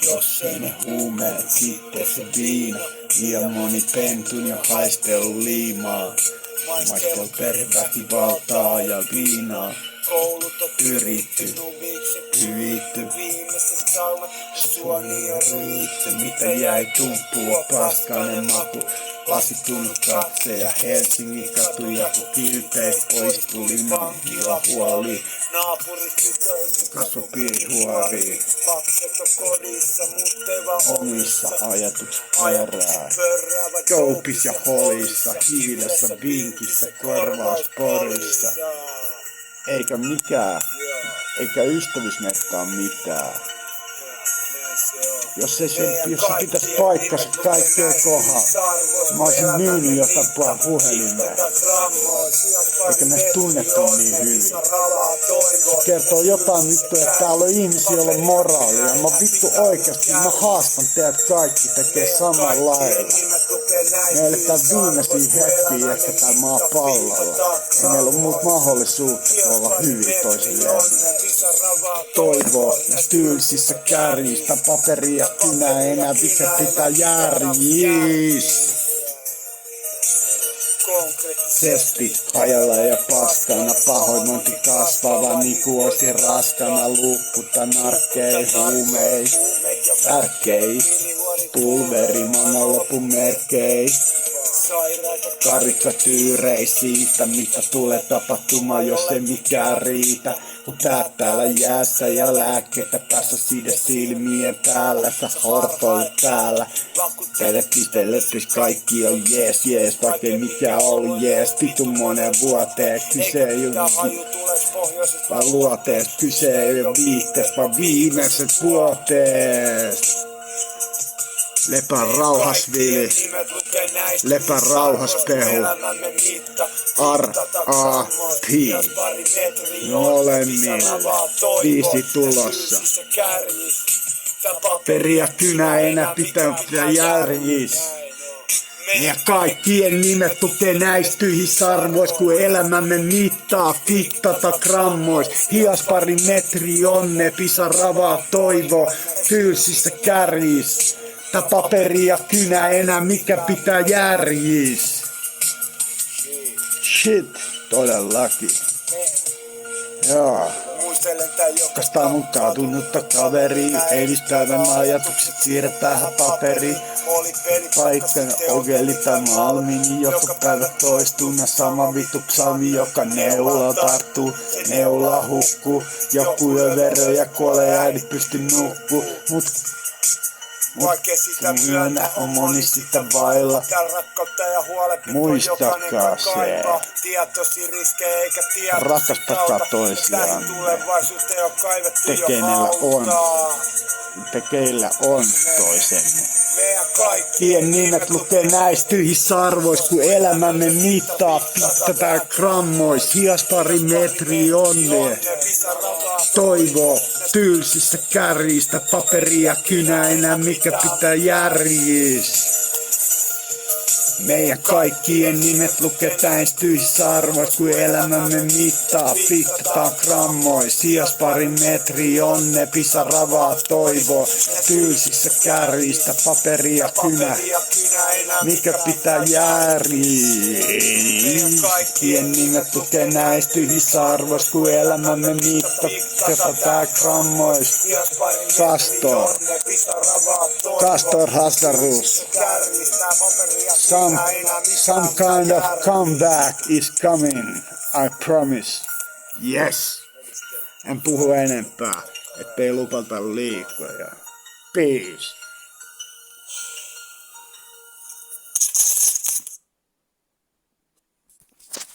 Jos ei ne huumeet, sitten se viina. Liian moni pentun jo haistellut liimaa. Maistellut perheväkivaltaa ja viinaa. Yritty, Suomi on ryitty, mitä jäi tumpua, paskainen maku. Lasitunut katse ja Helsingin katuja, kun kilpeis poistui linnanhila huoli. Kasvo piihuoriin, omissa ajatukset pörää. Koupis ja holissa, hiilessä, vinkissä, korvausporissa. Eikä mikään, eikä ystävyys merkkaa mitään. Jos se pitäisi paikkansa kaikkea kohaa, mä olisin myynyt jotain puhelimeen. Eikä näistä tunnettu niin hyvin. Se kertoo jotain vittu, että täällä on ihmisiä, joilla on moraalia. Mä vittu oikeasti, mä haastan teidät kaikki tekee samalla lailla. Me eletään viimeisiä hetkiä ehkä tää maa pallolla. Ja meillä on muut mahdollisuuksia olla hyvin toisilleen. Toivo tyylsissä kärjistä, paperia kynä enää, mikä pitää järjis. Sesti hajalla ja paskana, pahoinvointi kasvava, niinku oisin raskana, lukkuta narkkei, huumei, värkkei, pulveri, maailmanlopun merkkei. Karikatyyrei siitä, mitä tulee tapahtumaan, jos ei mikään riitä. Kun päät täällä jäässä ja lääkkeitä päässä siitä silmien päällä, sä hortoilet täällä. Teille pistellettis kaikki on jees, vaikka ei mikään ollut jees. Vitun monen vuoteen, kyse ei oo vaan luoteesta, kyse ei oo viihteestä, vaan viimeiset vuoteesta. Lepä rauhas Vili, lepä rauhas Pehu, R.A.P. Molemmille, 5 tulossa. Periä kynä enää pitää järjis. Ja kaikkien nimet tukee näistä tyhjissä arvois, kun elämämme mittaa fittata grammois. Hias pari metri onne, pisaravaa toivo, tylsissä kärjis. Tää paperi ja kynä enää, mikä pitää järjis. Shit, todellakin. Joo. Kastaa mun kaatunutta kaveri, eilispäivän ajatukset siirretään paperiin. Paikkana ogeli tai malmini, joka päivä toistuna sama vittu ksavi, joka neula tarttuu, neula hukkuu. Joku jo vero ja kuolee, äidit pysty nukkuu. Myönnä on moni sitä vailla. Muistakaa se. Rakastakaa toisiaan. Tekeillä on toisenne. Kaikkien nimet lukee näistä tyhjissä arvois, kun elämämme mittaa pittää grammois. Hias pari metri onne. Toivo tylsissä kärjistä, paperia kynä enää, mikä pitää järjis. Meidän kaikkien nimet luketaan tyhjissä arvois, kun elämämme mittaa pittataan grammois. Hias pari metri onne, pisaravaa toivo, tylsissä kärjistä, paperia kynä, mikä pitää järjis. Kaikkien nimet lukee näistä tyhjissä arvois, kun elämämme mittaa pittataan grammois. Castor Hazarus. Some kind of comeback is coming, I promise. Yes. En puhu enempää, ettei lupata liikoja. Peace.